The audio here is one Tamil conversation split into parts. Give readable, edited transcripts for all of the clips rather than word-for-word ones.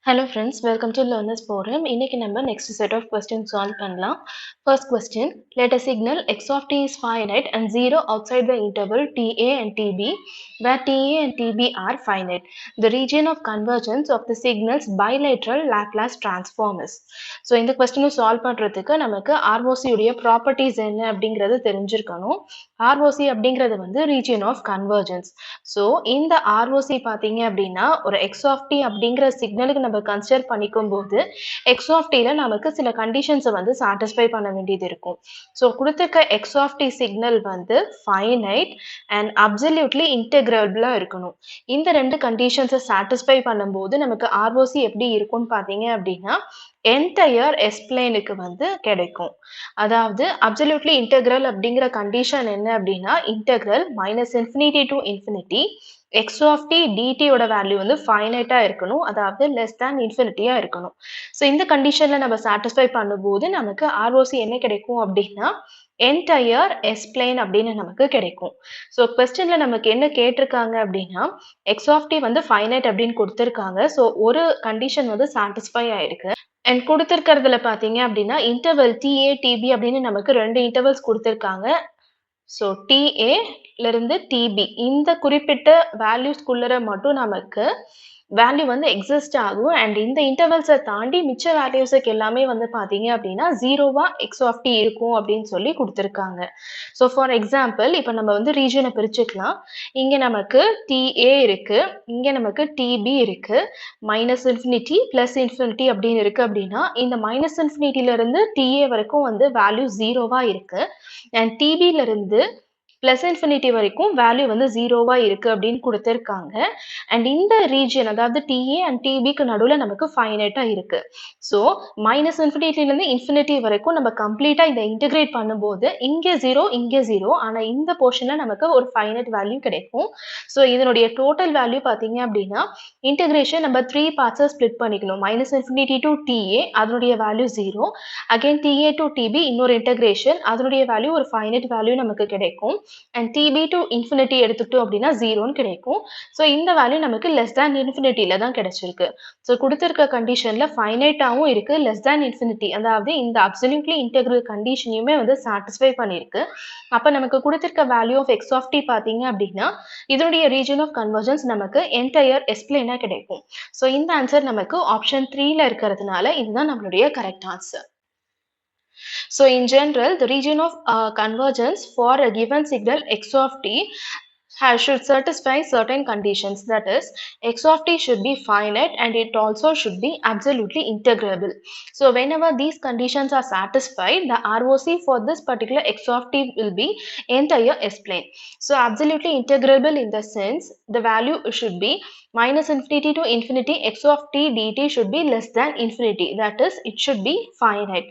Hello friends, welcome to Learners Forum. இன்னைக்கு நம்ம next set of questions solve பண்ணலாம். First question, let a signal x of t is finite and 0 outside the interval ta and tb, where ta and tb are finite. The region of convergence of the signal's bilateral Laplace transform is. So இந்த question solve பண்றதுக்கு நமக்கு ROC உடைய properties என்ன அப்படிங்கிறது தெரிஞ்சிருக்கணும். ROC அப்படிங்கிறது வந்து region of convergence. So இந்த ROC பார்த்தீங்க அப்படின்னா ஒரு x of t அப்படிங்கிற சிக்னலுக்கு நம்ம கன்சிடர் பண்ணிக்கும் போது x of t ல நமக்கு சில கண்டிஷன்ஸை வந்து சாட்டிஸ்ஃபை பண்ண வேண்டியது இருக்கும். ஸோ கொடுத்துருக்க x of t சிக்னல் வந்து ஃபைனைட் அண்ட் அப்சல்யூட்லி இன்டெகிரபிளா இருக்கணும். இந்த ரெண்டு கண்டிஷன்ஸை சாட்டிஸ்ஃபை பண்ணும்போது நமக்கு ROC எப்படி இருக்கும்னு பார்த்தீங்க அப்படின்னா என்டையர் எஸ்பிளைனுக்கு வந்து கிடைக்கும். அதாவது அப்சல்யூட்லி இன்டெக்ரல் அப்படிங்கிற கண்டிஷன் என்ன அப்படின்னா integral minus infinity to infinity x of t dt ஓட வேல்யூ வந்து ஃபைனைட்டா இருக்கணும், அதாவது லெஸ் தேன் இன்ஃபினிட்டியா இருக்கணும். ஸோ இந்த கண்டிஷன்ல நம்ம சாட்டிஸ்ஃபை பண்ணும்போது நமக்கு ROC என்ன கிடைக்கும் அப்படின்னா என்டையர் எஸ்பிளைன் அப்படின்னு நமக்கு கிடைக்கும். ஸோ கொஸ்டின்ல நமக்கு என்ன கேட்டிருக்காங்க அப்படின்னா x of t வந்து ஃபைனைட் அப்படின்னு கொடுத்துருக்காங்க. ஸோ ஒரு கண்டிஷன் வந்து சாட்டிஸ்ஃபை ஆயிருக்கு. அண்ட் கொடுத்துருக்கிறதுல பார்த்தீங்க அப்படின்னா இன்டர்வல் TA TB அப்படின்னு நமக்கு ரெண்டு இன்டர்வல்ஸ் கொடுத்துருக்காங்க. ஸோ TA இருந்து TB இந்த குறிப்பிட்ட வேல்யூஸ்குள்ளர மட்டும் நமக்கு வேல்யூ வந்து எக்ஸிஸ்ட் ஆகும். அண்ட் இந்த இன்டர்வல்ஸை தாண்டி மிச்ச வேல்யூஸுக்கு எல்லாமே வந்து பார்த்தீங்க அப்படின்னா ஜீரோவா எக்ஸ் ஆஃப் டி இருக்கும் அப்படின்னு சொல்லி கொடுத்துருக்காங்க. ஸோ ஃபார் எக்ஸாம்பிள் இப்போ நம்ம வந்து ரீஜனை பிரிச்சுக்கலாம். இங்கே நமக்கு டிஏ இருக்கு, இங்கே நமக்கு டிபி இருக்கு, மைனஸ் இன்ஃபினிட்டி பிளஸ் இன்ஃபினிட்டி அப்படின்னு இருக்கு. அப்படின்னா இந்த மைனஸ் இன்ஃபினிட்டில டிஏ வரைக்கும் வந்து வேல்யூ ஜீரோவா இருக்கு அண்ட் டிபில இருந்து பிளஸ் இன்ஃபினிட்டி வரைக்கும் வேல்யூ வந்து ஜீரோவா இருக்கு அப்படின்னு கொடுத்துருக்காங்க. அண்ட் இந்த ரீஜியன் அதாவது டிஏ அண்ட் டிபிக்கு நடுவில் நமக்கு ஃபைனைட்டா இருக்கு. ஸோ மைனஸ் இன்ஃபினிட்டிலேருந்து இன்ஃபினிட்டி வரைக்கும் நம்ம கம்ப்ளீட்டா இதை இன்டிகிரேட் பண்ணும்போது இங்கே ஜீரோ இங்கே ஜீரோ, ஆனால் இந்த போர்ஷன்ல நமக்கு ஒரு ஃபைனைட் வேல்யூ கிடைக்கும். ஸோ இதனுடைய டோட்டல் வேல்யூ பார்த்தீங்க அப்படின்னா இன்டிகிரேஷன் நம்ம 3 பார்ட்ஸை ஸ்பிளிட் பண்ணிக்கணும். மைனஸ் இன்ஃபினிட்டி டு டிஏ அதனுடைய வேல்யூ zero, again t a to t b இன்னொரு இன்டகிரேஷன் அதனுடைய வேல்யூ ஒரு ஃபைனைட் வேல்யூ நமக்கு கிடைக்கும். அண்ட் டிபி டு இன்ஃபினிட்டி எடுத்துக்கிட்டோம் அப்படின்னா ஜீரோன்னு கிடைக்கும். ஸோ இந்த வேல்யூ நமக்கு லெஸ் தேன் இன்ஃபினிட்டியில தான் கிடைச்சிருக்கு. ஸோ கொடுத்துருக்க கண்டிஷன்ல ஃபைனைட்டாகவும் இருக்கு, லெஸ் தேன் இன்ஃபினிட்டி அதாவது இந்த அப்சல்யூட்லி இன்டெக்ரல் கண்டிஷனையுமே வந்து சாட்டிஸ்ஃபை பண்ணியிருக்கு. அப்போ நமக்கு கொடுத்துருக்க value of x of t பார்த்தீங்க அப்படின்னா இதனுடைய ரீஜன் ஆஃப் கன்வர்ஜன்ஸ் நமக்கு என்டையர் எஸ்பிளைனா கிடைக்கும். ஸோ இந்த ஆன்சர் நமக்கு ஆப்ஷன் 3ல இருக்கிறதுனால இதுதான் நம்மளுடைய correct answer. So in general, the region of convergence for a given signal x of t should satisfy certain conditions. That is, x of t should be finite and it also should be absolutely integrable. So whenever these conditions are satisfied, the ROC for this particular x of t will be entire S-plane. So absolutely integrable in the sense the value should be minus infinity to infinity x of t dt should be less than infinity. That is, it should be finite.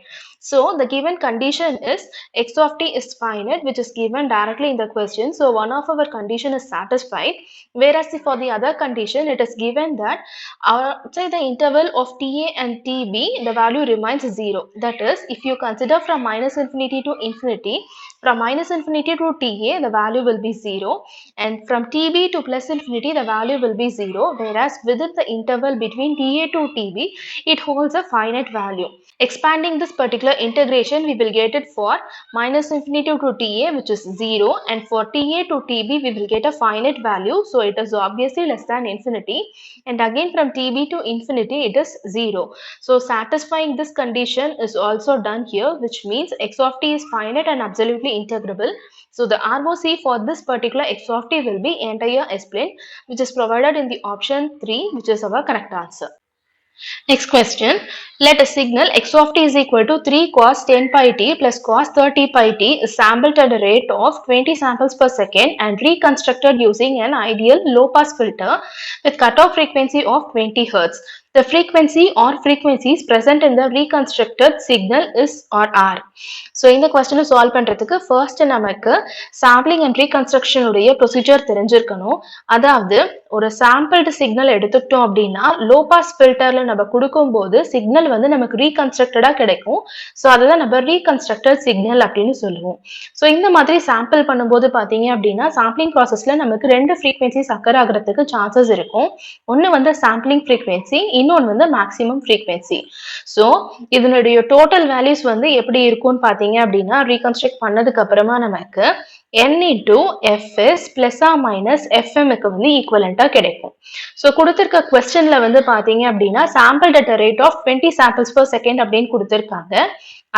So the given condition is x of t is finite, which is given directly in the question. So one of our condition is satisfied, whereas for the other condition it is given that outside the interval of ta and tb the value remains 0. That is, if you consider from minus infinity to infinity, from minus infinity to ta the value will be 0 and from tb to plus infinity the value will be 0, whereas within the interval between ta to tb it holds a finite value. Expanding this particular integration we will get it for minus infinity to ta, which is 0, and for ta to tb we will get a finite value, so it is obviously less than infinity, and again from tb to infinity it is 0. So satisfying this condition is also done here, which means x of t is finite and absolutely integrable. So the ROC for this particular x of t will be entire S-plane, which is provided in the option 3, which is our correct answer. Next question, let a signal x of t is equal to 3 cos 10 pi t plus cos 30 pi t is sampled at a rate of 20 samples per second and reconstructed using an ideal low pass filter with cutoff frequency of 20 Hz. The frequency or frequencies present in the reconstructed signal is or are. So இந்த question solve பண்றதுக்கு first நமக்கு sampling and reconstruction உடைய procedure தெரிஞ்சிருக்கணும். அதாவது ஒரு sampled signal எடுத்துக்கிட்டோம் அப்படின்னா low pass filterல நம்ம கொடுக்கும்போது signal வந்து நமக்கு reconstructed கிடைக்கும். ஸோ அதுதான் நம்ம reconstructed signal அப்படின்னு சொல்லுவோம். ஸோ இந்த மாதிரி sample பண்ணும்போது பார்த்தீங்க அப்படின்னா sampling processல நமக்கு ரெண்டு frequencies occur ஆகிறதுக்கு chances இருக்கும். ஒன்று வந்து sampling frequency, இன்னொன்று வந்து மேக்ஸிமம் ஃப்ரீக்வன்சி. ஸோ இதனுடைய டோட்டல் வேல்யூஸ் வந்து எப்படி இருக்கும்னு பார்த்தீங்க அப்படின்னா ரீகன்ஸ்ட்ரக்ட் பண்ணதுக்கு அப்புறமா நமக்கு n into fs plus or minus fmக்கு வந்து ஈக்குவலண்டா கிடைக்கும். ஸோ கொடுத்திருக்க கொஸ்டின்ல வந்து பார்த்தீங்க அப்படின்னா sampled at a rate of 20 samples per second அப்படின்னு கொடுத்திருக்காங்க.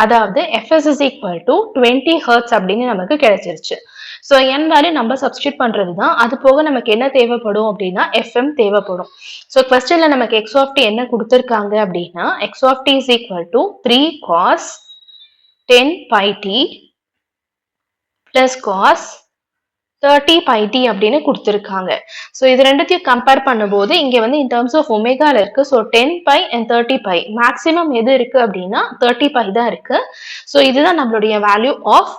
அதாவது fs is equal to 20 hertz அப்படின்னு நமக்கு கிடைச்சிருச்சு. ஸோ n வேல்யூ நம்ம சப்ஸ்டியூட் பண்றது தான். அது போக நமக்கு என்ன தேவைப்படும் அப்படின்னா fm தேவைப்படும். ஸோ கொஸ்டின்ல நமக்கு x of t என்ன கொடுத்திருக்காங்க அப்படின்னா x of t is equal to 3 cos 10 pi t plus cos 30 pi t அப்படின்னு கொடுத்திருக்காங்க. ஸோ இது ரெண்டுத்தையும் கம்பேர் பண்ணும்போது இங்க வந்து in terms of ஒமேகால இருக்கு. So 10 pi and 30 pi maximum எது இருக்கு அப்படின்னா 30 pi தான் இருக்கு. ஸோ இதுதான் நம்மளுடைய வேல்யூ ஆஃப்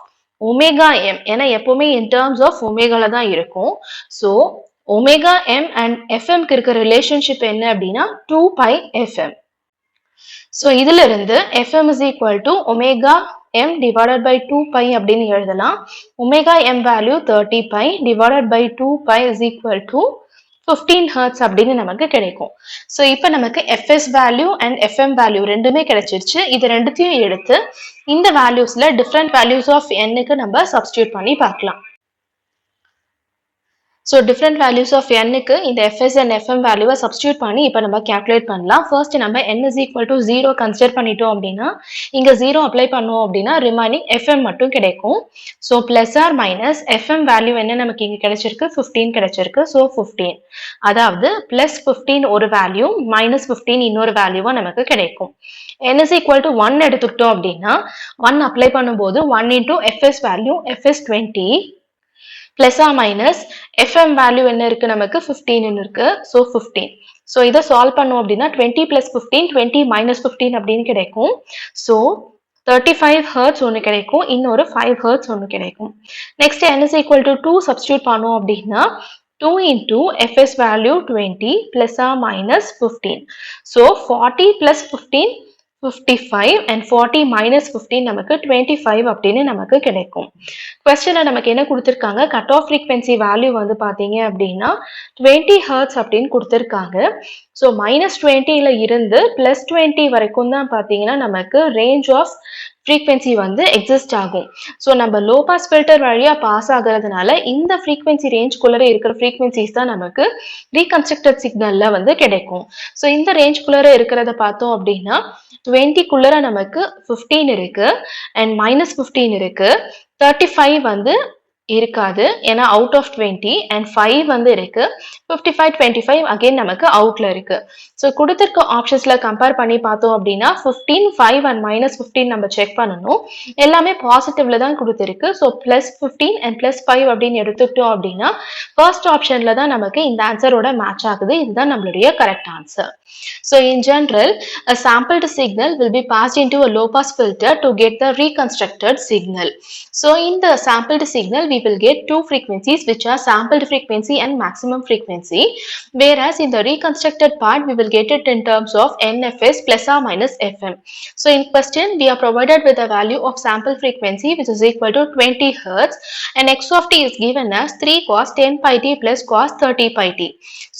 ஒமேகா m. ஏன்னா எப்பவுமே in terms of ஒமேகால தான் இருக்கும். ஸோ ஒமேகா m and fmக்கு இருக்க ரிலேஷன்ஷிப் என்ன அப்படின்னா 2 pi fm. ஸோ இதுல இருந்து fm is equal to omega m divided by 2 pi அப்படின்னு எழுதலாம். Omega m value 30 pi divided by 2 pi is equal to 15 hertz அப்படின்னு நமக்கு கிடைக்கும். ஸோ இப்போ நமக்கு fs value and fm value ரெண்டுமே கிடைச்சிருச்சு. இது ரெண்டுத்தையும் எடுத்து இந்த வேல்யூஸ்ல டிஃப்ரெண்ட் வேல்யூஸ் ஆஃப் nக்கு நம்ம சப்ஸ்டியூட் பண்ணி பார்க்கலாம். ஸோ டிஃப்ரெண்ட் வேல்யூஸ் ஆஃப் nக்கு இந்த fs and fm வேல்யூவை சப்ஸ்டியூட் பண்ணி இப்போ நம்ம கேல்குலேட் பண்ணலாம். ஃபர்ஸ்ட் நம்ம n is equal to 0 consider பண்ணிட்டோம் அப்படின்னா இங்க 0 அப்ளை பண்ணுவோம் அப்படின்னா ரிமைனிங் fm மட்டும் கிடைக்கும். So plus or minus fm value என்ன நமக்கு இங்க கிடைச்சிருக்கு 15 கிடைச்சிருக்கு. ஸோ 15 அதாவது பிளஸ் 15 ஒரு வேல்யூ மைனஸ் 15 இன்னொரு வேல்யூவா நமக்கு கிடைக்கும். n is equal to 1 எடுத்துக்கிட்டோம் அப்படின்னா 1 அப்ளை பண்ணும்போது 1 into fs value fs 20 plus or minus fm value என்ன இருக்கு நமக்கு 15 இருக்கு. ஸோ 15. ஸோ இதை சால்வ் பண்ணோம் அப்படின்னா 20 plus 15 20 minus 15 அப்படின்னு கிடைக்கும். ஸோ 35 ஹெர்ட்ஸ் ஒன்று கிடைக்கும். இன்னொரு 5 ஹெர்ட்ஸ் ஒன்று கிடைக்கும். Next n is equal to 2 substitute பண்ணோம் அப்படின்னா 2 into fs value 20 plus or minus 15. So 40 plus 15 55 and 40 minus 15 நமக்கு 25 அப்படின்னு நமக்கு கிடைக்கும். கொஸ்டின்ல நமக்கு என்ன கொடுத்திருக்காங்க கட் ஆஃப் ஃப்ரீக்வன்சி வேல்யூ வந்து பாத்தீங்க அப்படின்னா 20 ஹெர்ட்ஸ் அப்படின்னு கொடுத்திருக்காங்க. ஸோ -20ல இருந்து +20 வரைக்கும் தான் பாத்தீங்கன்னா நமக்கு ரேஞ்ச் ஆஃப் ஃப்ரீக்வன்சி வந்து எக்ஸிஸ்ட் ஆகும். ஸோ நம்ம லோ பாஸ் ஃபில்டர் வழியா பாஸ் ஆகிறதுனால இந்த ஃப்ரீக்வன்சி ரேஞ்ச்குள்ளே இருக்கிற ஃப்ரீக்வன்சிஸ் தான் நமக்கு ரீகன்ஸ்ட்ரக்டட் சிக்னல்ல வந்து கிடைக்கும். ஸோ இந்த ரேஞ்ச்குள்ளே இருக்கிறத பார்த்தோம் அப்படின்னா 20க்குள்ளே நமக்கு 15 இருக்கு அண்ட் -15 இருக்கு. 35 வந்து இருக்காது ஏன்னா அவுட் ஆஃப் 20 அண்ட் 5 வந்து இருக்கு. 55 25 அகைன் நமக்கு அவுட்ல இருக்கு. ஸோ கொடுத்திருக்க ஆப்ஷன்ஸ்ல கம்பேர் பண்ணி பார்த்தோம் அப்படின்னா 15 5 அண்ட் -15 நம்ம செக் பண்ணணும். எல்லாமே பாசிட்டிவ்ல தான் கொடுத்திருக்கு. ஸோ +15 அண்ட் +5 அப்படின்னு எடுத்துக்கிட்டோம் அப்படின்னா ஃபர்ஸ்ட் ஆப்ஷன்ல தான் நமக்கு இந்த ஆன்சரோட மேட்ச் ஆகுது. இதுதான் நம்மளுடைய correct answer. So in general, a sampled signal will be passed into a low pass filter to get the reconstructed signal. So in the sampled signal, we will get two frequencies which are sampled frequency and maximum frequency. Whereas in the reconstructed part, we will get it in terms of NFS plus or minus FM. So in question, we are provided with a value of sample frequency which is equal to 20 Hertz and x of t is given as 3 cos 10 pi t plus cos 30 pi t.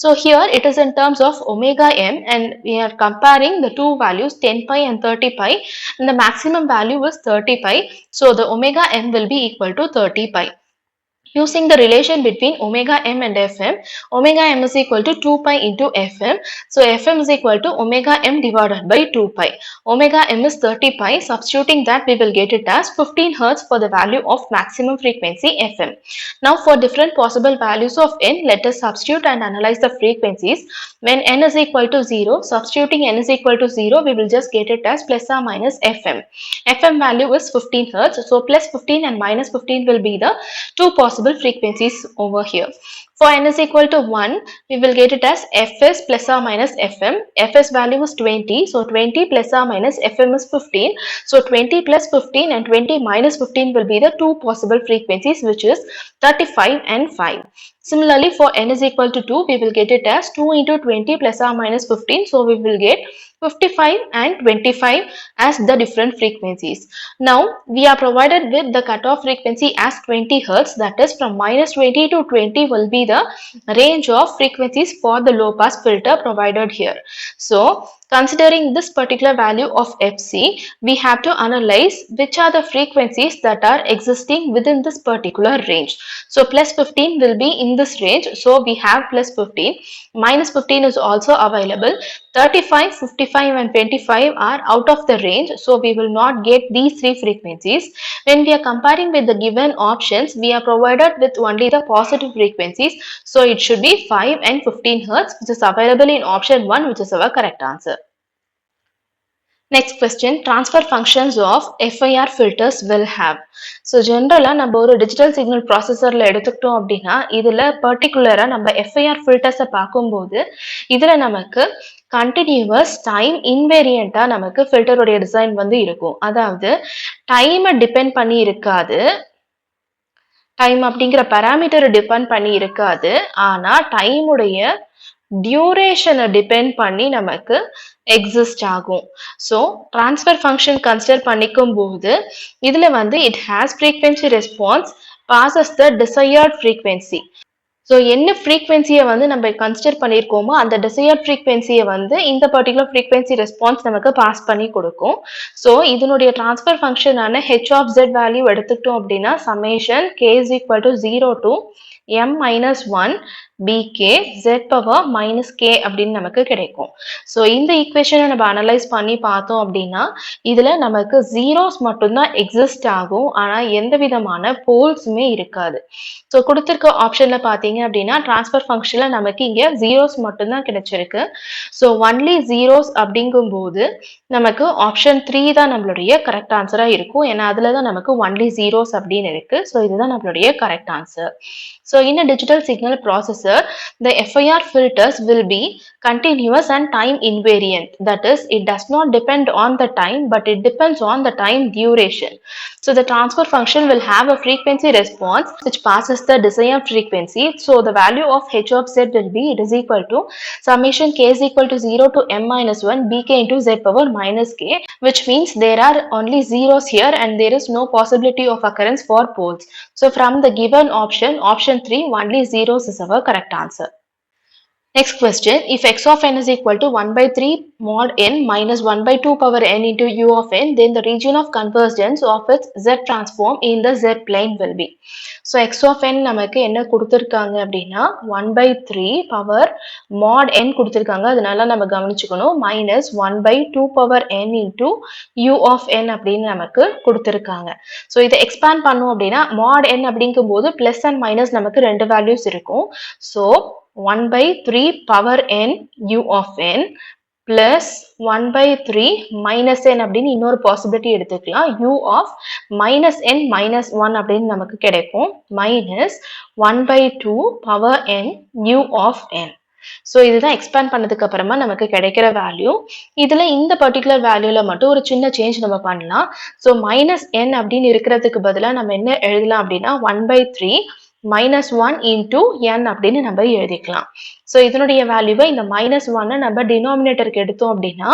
So here it is in terms of omega m and we are comparing the two values 10 pi and 30 pi and the maximum value is 30 pi. So the omega m will be equal to 30 pi. Using the relation between omega m and fm, omega m is equal to 2 pi into fm. So fm is equal to omega m divided by 2 pi. Omega m is 30 pi. Substituting that, we will get it as 15 Hertz for the value of maximum frequency fm. Now for different possible values of n, let us substitute and analyze the frequencies. When n is equal to 0, substituting n is equal to 0, we will just get it as plus or minus fm. Fm value is 15 Hertz. So plus 15 and minus 15 will be the two possible frequencies over here. For n is equal to 1, we will get it as fs plus or minus fm. Fs value is 20, so 20 plus or minus fm is 15. So 20 plus 15 and 20 minus 15 will be the two possible frequencies, which is 35 and 5. Similarly, for n is equal to 2, we will get it as 2 into 20 plus or minus 15. So we will get 55 and 25 as the different frequencies. Now we are provided with the cutoff frequency as 20 Hertz, that is from -20 to 20 will be the range of frequencies for the low pass filter provided here. So considering this particular value of fc, we have to analyze which are the frequencies that are existing within this particular range. So plus 15 will be in this range, so we have plus 15. Minus 15 is also available. 35, 55 and 25 are out of the range, so we will not get these three frequencies. When we are comparing with the given options, we are provided with only the positive frequencies, so it should be 5 and 15 hertz, which is available in option 1, which is our correct answer. Next question, transfer functions of FIR filters will have. So generally நம்ம ஒரு digital signal processorல எடுத்துக்கிட்டோம் அப்படின்னா இதுல பர்டிகுலரா நம்ம FIR filters பார்க்கும்போது இதுல நமக்கு continuous time invariant நமக்கு filter உடைய டிசைன் வந்து இருக்கும். அதாவது டைமை டிபெண்ட் பண்ணி இருக்காது, டைம் அப்படிங்கிற பாராமீட்டரை டிபெண்ட் பண்ணி இருக்காது, ஆனா டைம் உடைய டியூரேஷனை டிபெண்ட் பண்ணி நமக்கு எக்ஸிஸ்ட் ஆகும். ஸோ ட்ரான்ஸ்ஃபர் ஃபங்க்ஷன் கன்சிடர் பண்ணிக்கும் போது இதுல வந்து it has frequency response bosses the desired frequency. So என்ன ஃப்ரீக்வன்சியை வந்து நம்ம கன்சிடர் பண்ணியிருக்கோமோ அந்த டிசையர்ட் ஃப்ரீக்வன்சியை வந்து இந்த பர்டிகுலர் ஃப்ரீக்வன்சி ரெஸ்பான்ஸ் நமக்கு பாஸ் பண்ணி கொடுக்கும். ஸோ இதனுடைய ட்ரான்ஸ்ஃபர் ஃபங்க்ஷனான ஹெச் ஆஃப் ஜெட் வேல்யூ எடுத்துக்கிட்டோம் அப்படின்னா summation K is equal to 0 to m minus 1 bk z power minus k அப்படின்னு நமக்கு கிடைக்கும். ஸோ இந்த ஈக்குவேஷனை நம்ம அனலைஸ் பண்ணி பார்த்தோம் அப்படின்னா இதுல நமக்கு ஜீரோஸ் மட்டும்தான் எக்ஸிஸ்ட் ஆகும், ஆனா எந்த விதமான போல்ஸுமே இருக்காது. ஸோ கொடுத்திருக்க ஆப்ஷன்ல பாத்தீங்க அப்படின்னா டிரான்ஸ்ஃபர் ஃபங்க்ஷன்ல நமக்கு இங்க ஜீரோஸ் மட்டும்தான் கிடைச்சிருக்கு. ஸோ ஒன்லி ஜீரோஸ் அப்படிங்கும் போது நமக்கு ஆப்ஷன் 3 தான் நம்மளுடைய கரெக்ட் ஆன்சரா இருக்கும், ஏன்னா அதுலதான் நமக்கு ஒன்லி ஜீரோஸ் அப்படின்னு இருக்கு. ஸோ இதுதான் நம்மளுடைய correct answer. So in a digital signal processor, the FIR filters will be continuous and time invariant. That is, it does not depend on the time, but it depends on the time duration. So the transfer function will have a frequency response which passes the desired frequency. So the value of h of z will be, it is equal to summation k is equal to 0 to m minus 1 bk into z power minus k, which means there are only zeros here and there is no possibility of occurrence for poles. So from the given option 3, only zeros is our correct answer. Next question, if x of n is equal to 1 by 3 mod n minus 1 by 2 power n into u of n, then the region of convergence of its z transform in the z plane will be. So x of n நமக்கு என்ன கொடுத்திருக்காங்க அப்படின்னா 1 by 3 power mod n கொடுத்திருக்காங்க, அதனால நம்ம கவனிச்சுக்கணும், minus 1 by 2 power n into u of n அப்படின்னு நமக்கு கொடுத்திருக்காங்க. ஸோ இதை எக்ஸ்பேண்ட் பண்ணோம் அப்படின்னா mod n அப்படிங்கும் போது பிளஸ் அண்ட் மைனஸ் நமக்கு ரெண்டு வேல்யூஸ் இருக்கும். So 1 by 3 power n u of n plus 1 by 3 minus n அப்படின்னு இன்னொரு பாசிபிலிட்டி எடுத்துக்கலாம், u of minus n minus 1 அப்படின்னு நமக்கு கிடைக்கும், minus 1 by 2 power n u of n. So இதுதான் எக்ஸ்பேண்ட் பண்ணதுக்கு அப்புறமா நமக்கு கிடைக்கிற வேல்யூ. இதுல இந்த பர்டிகுலர் வேல்யூல மட்டும் ஒரு சின்ன சேஞ்ச் நம்ம பண்ணலாம். ஸோ மைனஸ் n அப்படின்னு இருக்கிறதுக்கு பதிலாக நம்ம என்ன எழுதலாம் அப்படின்னா 1 by 3 minus 1 into n அப்படின்னு நம்ம எழுதிக்கலாம். ஸோ இதனுடைய வேல்யூவை இந்த மைனஸ் 1 நம்ம டினாமினேட்டருக்கு எடுத்தோம் அப்படின்னா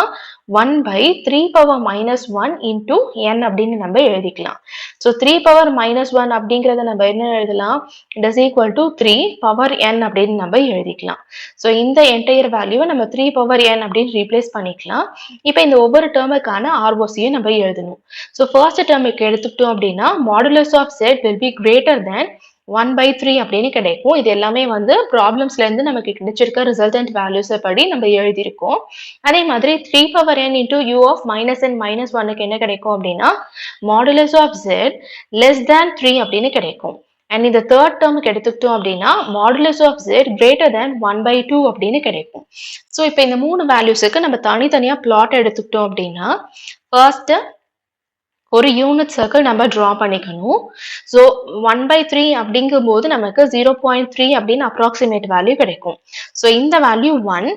1 by 3 power minus 1 into n அப்படின்னு நம்ம எழுதிக்கலாம். ஸோ 3 power minus 1 அப்படிங்கிறத நம்ம என்ன எழுதலாம், it is equal to 3 power n அப்படின்னு நம்ம எழுதிக்கலாம். ஸோ இந்த என்டையர் வேல்யூவை நம்ம 3 power n அப்படின்னு ரீப்ளேஸ் பண்ணிக்கலாம். இப்போ இந்த ஒவ்வொரு டேர்முக்கான ஆர்ஓசியை நம்ம எழுதணும். ஸோ ஃபர்ஸ்ட் டேர்முக்கு எடுத்துக்கிட்டோம் அப்படின்னா modulus of z will be greater than 1 by 3 அப்படின்னு கிடைக்கும். இது எல்லாமே வந்து ப்ராப்ளம்ஸ்ல இருந்து நமக்கு கிடைச்சிருக்க ரிசல்டன்ட் வேல்யூஸை படி நம்ம எழுதியிருக்கோம். அதே மாதிரி 3 power n into u of minus n minus 1க்கு என்ன கிடைக்கும் அப்படின்னா modulus of z less than 3 அப்படின்னு கிடைக்கும். அண்ட் இந்த தேர்ட் டேர்முக்கு எடுத்துக்கிட்டோம் அப்படின்னா modulus of z greater than 1 by 2 அப்படின்னு கிடைக்கும். ஸோ இப்போ இந்த மூணு வேல்யூஸுக்கு நம்ம தனித்தனியா பிளாட் எடுத்துக்கிட்டோம் அப்படின்னா ஃபர்ஸ்ட் ஒரு யூனிட் சர்க்கிள் நம்ம டிரா பண்ணிக்கணும். ஸோ 1 by 3 அப்படிங்கும் போது நமக்கு 0.3 அப்படின்னு அப்ராக்சிமேட் வேல்யூ கிடைக்கும். ஸோ இந்த வேல்யூ 1,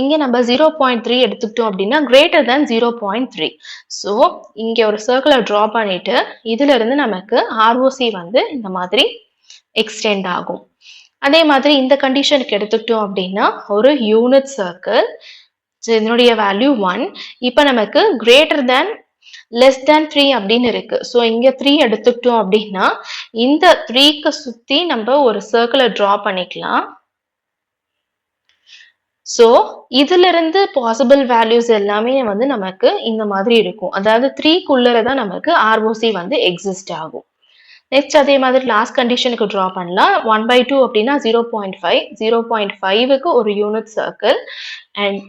இங்கே நம்ம 0.3 எடுத்துக்கிட்டோம் அப்படின்னா கிரேட்டர் தேன் 0.3. ஸோ இங்கே ஒரு சர்க்கிளை டிரா பண்ணிட்டு இதுல இருந்து நமக்கு ஆர்ஓசி வந்து இந்த மாதிரி எக்ஸ்டெண்ட் ஆகும். அதே மாதிரி இந்த கண்டிஷனுக்கு எடுத்துக்கிட்டோம் அப்படின்னா ஒரு யூனிட் சர்க்கிள், இதனுடைய வேல்யூ 1, இப்போ நமக்கு கிரேட்டர் தேன் less than 3 அப்படின்னு இருக்கு. ஸோ இங்க 3 எடுத்துக்கிட்டோம் அப்படின்னா இந்த 3க்கு சுத்தி நம்ம ஒரு சர்க்கிளை டிரா பண்ணிக்கலாம். ஸோ இதுல இருந்து பாசிபிள் வேல்யூஸ் எல்லாமே வந்து நமக்கு இந்த மாதிரி இருக்கும். அதாவது 3க்குள்ளர தான் நமக்கு ROC வந்து எக்ஸிஸ்ட் ஆகும். நெக்ஸ்ட் அதே மாதிரி லாஸ்ட் கண்டிஷனுக்கு டிரா பண்ணலாம். 1/2 அப்படின்னா 0.5, 0.5க்கு ஒரு யூனிட் சர்க்கிள் அண்ட்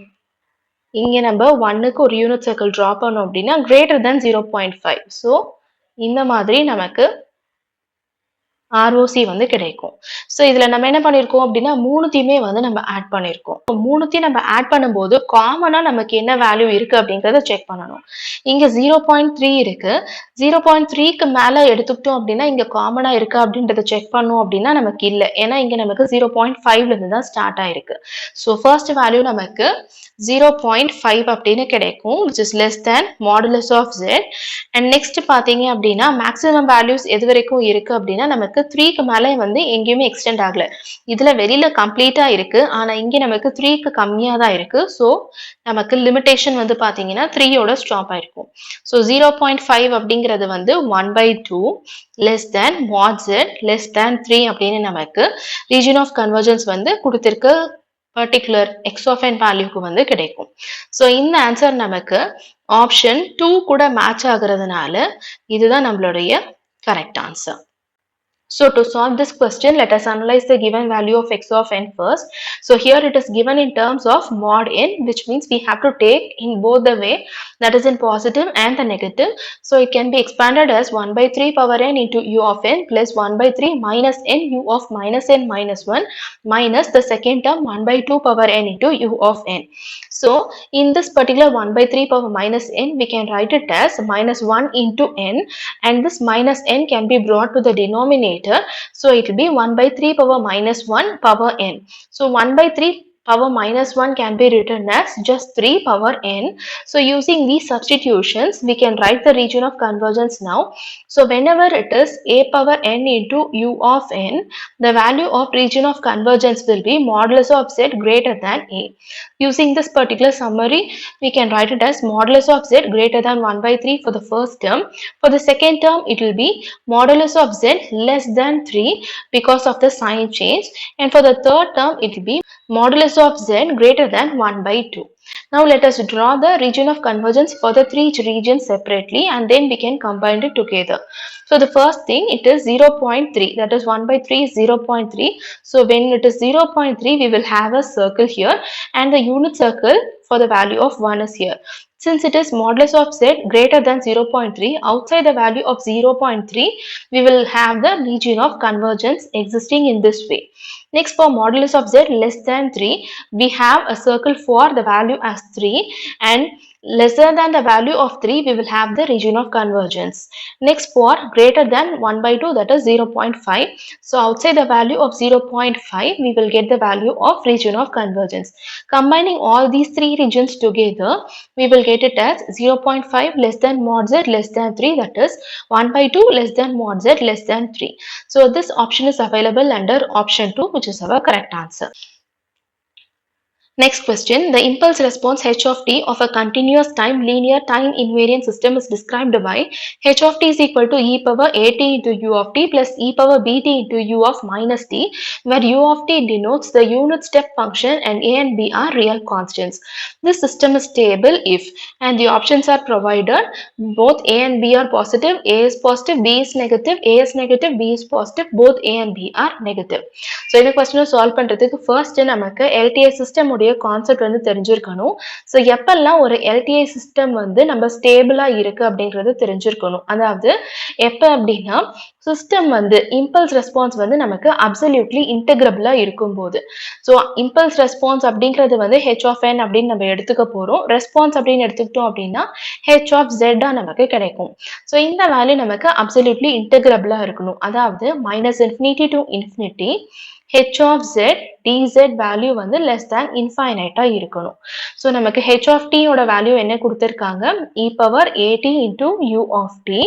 இங்க நம்ம 1க்கு ஒரு யூனிட் சர்க்கிள் டிரா பண்ணோம் அப்படின்னா greater than 0.5. ஸோ இந்த மாதிரி நமக்கு ROC வந்து கிடைக்கும். ஸோ இதுல நம்ம என்ன பண்ணியிருக்கோம் அப்படின்னா மூணுத்தையுமே வந்து நம்ம ஆட் பண்ணியிருக்கோம். மூணுத்தையும் நம்ம ஆட் பண்ணும்போது காமனா நமக்கு என்ன வேல்யூ இருக்கு அப்படிங்கறத செக் பண்ணணும். இங்க 0.3 இருக்கு. 0.3க்கு மேல எடுத்துக்கிட்டோம் அப்படின்னா இங்க காமனா இருக்கா அப்படின்றத செக் பண்ணோம் அப்படின்னா நமக்கு இல்ல. ஏன்னா இங்க நமக்கு 0.5ல இருந்து தான் ஸ்டார்ட் ஆயிருக்கு. ஸோ ஃபர்ஸ்ட் வேல்யூ நமக்கு 0.5 அப்படின்னு கிடைக்கும், which is less than modulus of z. And next பாத்தீங்க அப்படின்னா மேக்ஸிமம் வேல்யூஸ் எது வரைக்கும் இருக்கு அப்படின்னா நமக்கு 3க்கு மேல வந்து எங்கேயுமே எக்ஸ்டெண்ட் ஆகல. இதுல வெளியில கம்ப்ளீட்டா இருக்கு, ஆனா இங்க நமக்கு 3க்கு கம்மியா தான் இருக்கு. ஸோ நமக்கு லிமிடேஷன் வந்து பாத்தீங்கன்னா 3யோட ஸ்டாப் ஆயிருக்கும். ஸோ 0.5 அப்படிங்கிறது வந்து 1/2 less than mod z less than 3 அப்படின்னு நமக்கு ரீஜன் ஆஃப் கன்வர்ஜென்ஸ் வந்து கொடுத்திருக்க பர்டிகுலர் எக்ஸ் ஆஃப் என் வேல்யூக்கு வந்து கிடைக்கும். ஸோ இந்த ஆன்சர் நமக்கு ஆப்ஷன் 2 கூட மேட்ச் ஆகுறதுனால இதுதான் நம்மளுடைய correct answer. So to solve this question, let us analyze the given value of x of n first. So here it is given in terms of mod n, which means we have to take in both the way, that is in positive and the negative. So it can be expanded as 1/3 power n into u of n plus 1/3 minus n u of minus n minus 1 minus the second term 1/2 power n into u of n. So in this particular 1/3 power minus n, we can write it as minus 1 into n, and this minus n can be brought to the denominator. So it will be 1/3 power minus 1 power n. So 1/3 power minus 1 can be written as just 3 power n. So using these substitutions, we can write the region of convergence now. So whenever it is a power n into u of n, the value of region of convergence will be modulus of z greater than a. Using this particular summary, we can write it as modulus of z greater than 1/3 for the first term. For the second term, it will be modulus of z less than 3 because of the sign change, and for the third term, it will be modulus of z greater than 1/2. Now let us draw the region of convergence for the three regions separately, and then we can combine it together. So the first thing, it is 0.3, that is 1/3 is 0.3. So when it is 0.3, we will have a circle here, and the unit circle for the value of 1 is here. Since it is modulus of z greater than 0.3, outside the value of 0.3, we will have the region of convergence existing in this way. Next, for modulus of z less than 3, we have a circle for the value as 3, and lesser than the value of 3, we will have the region of convergence. Next, for greater than 1/2, that is 0.5. So outside the value of 0.5, we will get the value of region of convergence. Combining all these three regions together, we will get it as 0.5 less than mod z less than 3, that is 1/2 less than mod z less than 3. So this option is available under option 2, which is our correct answer. Next question, the impulse response h of t of a continuous time linear time invariant system is described by h of t is equal to e power at into u of t plus e power bt into u of minus t, where u of t denotes the unit step function and a and b are real constants. This system is stable if, and the options are provided, both a and b are positive, a is positive, b is negative, a is negative, b is positive, both a and b are negative. So இந்த question solve பண்றதுக்கு first நமக்கு LTI system உடைய கான்செப்ட் வந்து தெரிஞ்சிருக்கணும். ஸோ எப்பெல்லாம் ஒரு எல்டிஐ சிஸ்டம் வந்து நம்ம ஸ்டேபிளா இருக்கு அப்படிங்கிறது தெரிஞ்சிருக்கணும். அதாவது எப்ப அப்படின்னா சிஸ்டம் வந்து இம்பல்ஸ் ரெஸ்பான்ஸ் வந்து நமக்கு அப்சல்யூட்லி இன்டெகிரபிளா இருக்கும்போது. ஸோ இம்பல்ஸ் ரெஸ்பான்ஸ் அப்படிங்கிறது வந்து ஹெச் ஆஃப் என் அப்படின்னு நம்ம எடுத்துக்க போறோம். ரெஸ்பான்ஸ் அப்படின்னு எடுத்துக்கிட்டோம் அப்படின்னா ஹெச் ஆஃப் ஜெட்டா நமக்கு கிடைக்கும். ஸோ இந்த வேல்யூ நமக்கு அப்சல்யூட்லி இன்டெகிரபிளா இருக்கணும். அதாவது -∞ to ∞, h of z dz value வந்து less than infinite இருக்கணும். ஸோ நமக்கு h of t ஓட வேல்யூ என்ன கொடுத்திருக்காங்க, e power at into u of t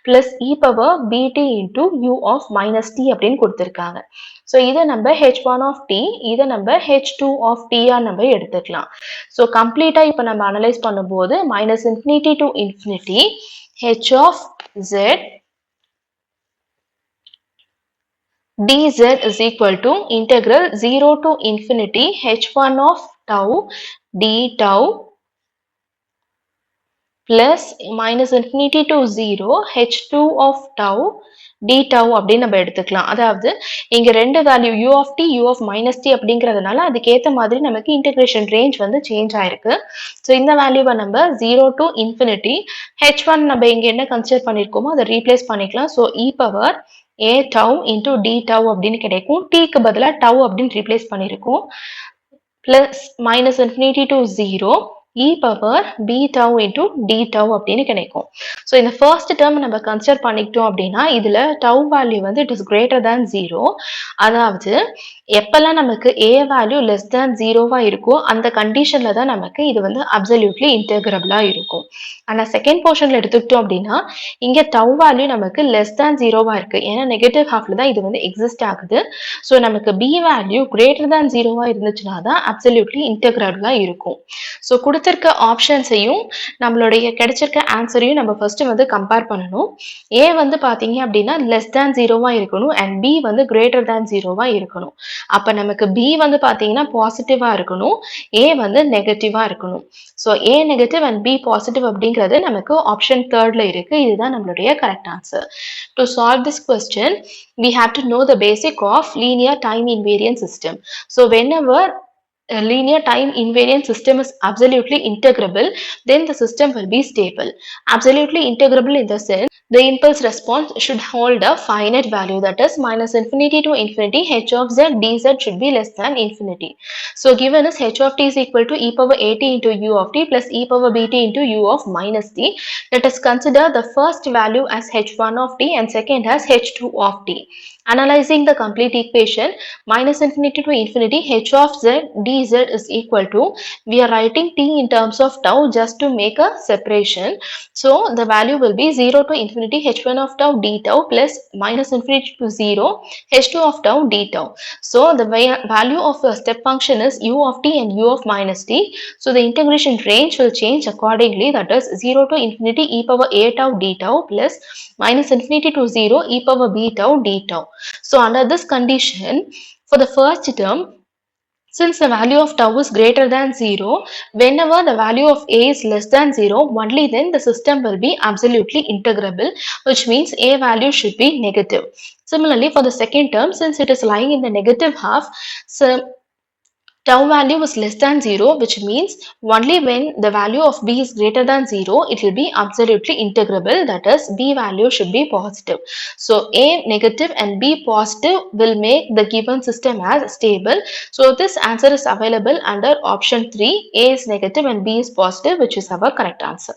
plus e power bt into u of minus t அப்படின்னு கொடுத்திருக்காங்க. ஸோ இதை நம்ம h1 of t, இதை நம்ம h2 of t நம்ம எடுத்துக்கலாம். ஸோ கம்ப்ளீட்டா இப்போ நம்ம அனலைஸ் பண்ணும்போது minus infinity to infinity h of z dz is equal to integral 0 to infinity h1 of tau d tau plus minus infinity to 0 h2 of tau d tau அப்படின்னு நம்ம எடுத்துக்கலாம். அதாவது இங்க ரெண்டு value u of t, u of minus t அப்படிங்கிறதுனால அதுக்கேற்ற மாதிரி நமக்கு இன்டெகிரேஷன் ரேஞ்ச் வந்து சேஞ்ச் ஆயிருக்கு. ஸோ இந்த வேல்யூவை நம்ம 0 to infinity h1 நம்ம இங்க என்ன கன்சிடர் பண்ணியிருக்கோமோ அதை ரீப்ளேஸ் பண்ணிக்கலாம். So e power a tau into d tau அப்படின்னு கிடைக்கும். t-க்கு பதிலா tau அப்படின்னு ரீப்ளேஸ் பண்ணியிருக்கோம். plus minus infinity to 0 e power b tau into d tau அப்படின்னு கிடைக்கும். ஸோ இந்த ஃபர்ஸ்ட் டேர்ம் நம்ம கன்சிடர் பண்ணிக்கிட்டோம் அப்படின்னா இதில் tau வேல்யூ வந்து இட் இஸ் கிரேட்டர் தேன் 0. அதாவது எப்பெல்லாம் நமக்கு a வேல்யூ லெஸ் தேன் 0வா இருக்கோ அந்த கண்டிஷன்ல தான் நமக்கு இது வந்து அப்சல்யூட்லி இன்டெகிரபிளா இருக்கும். ஆனால் செகண்ட் போர்ஷன்ல எடுத்துக்கிட்டோம் அப்படின்னா இங்கே tau வேல்யூ நமக்கு லெஸ் தேன் 0வா இருக்கு. ஏன்னா நெகட்டிவ் ஹாஃப்ல தான் இது வந்து எக்ஸிஸ்ட் ஆகுது. ஸோ நமக்கு b வேல்யூ கிரேட்டர் தேன் 0வா இருந்துச்சுன்னா தான் அப்சல்யூட்லி இன்டெகிரபிளா இருக்கும். ஸோ கொடுத்திருக்க ஆப்ஷன்ஸையும் நம்மளுடைய கிடைச்சிருக்க ஆன்சரையும் நம்ம ஃபர்ஸ்ட் வந்து கம்பேர் பண்ணணும். a வந்து பாத்தீங்க அப்படின்னா லெஸ் தேன் 0வா இருக்கணும் அண்ட் b வந்து கிரேட்டர் தேன் 0வா இருக்கணும். அப்ப நமக்கு b வந்து பாத்தீங்கன்னா பாசிட்டிவா இருக்கணும், a வந்து நெகட்டிவா இருக்கணும். So a negative and b positive அப்படிங்கிறது நமக்கு ஆப்ஷன் தேர்ட்ல இருக்கு. இதுதான் நம்மளுடைய correct answer. To solve this question we have to know the basic of linear time invariant system. So whenever a linear time invariant system is absolutely integrable, then the system will be stable. Absolutely integrable in the sense the impulse response should hold a finite value, that is minus infinity to infinity h of z dz should be less than infinity. So given is h of t is equal to e power at into u of t plus e power bt into u of minus t. Let us consider the first value as h1 of t and second as h2 of t. Analyzing the complete equation, minus infinity to infinity h of z dz is equal to, we are writing t in terms of tau just to make a separation. So the value will be 0 to infinity h1 of tau d tau plus minus infinity to 0 h2 of tau d tau. So the value of the step function is u of t and u of minus t. So the integration range will change accordingly, that is 0 to infinity e power a tau d tau plus minus infinity to 0 e power b tau d tau. So under this condition, for the first term, since the value of tau is greater than 0, whenever the value of a is less than 0, only then the system will be absolutely integrable, which means a value should be negative. Similarly, for the second term, since it is lying in the negative half, so tau value is less than 0, which means only when the value of b is greater than 0, it will be absolutely integrable, that is b value should be positive. So a negative and b positive will make the given system as stable. So this answer is available under option 3, a is negative and b is positive, which is our correct answer.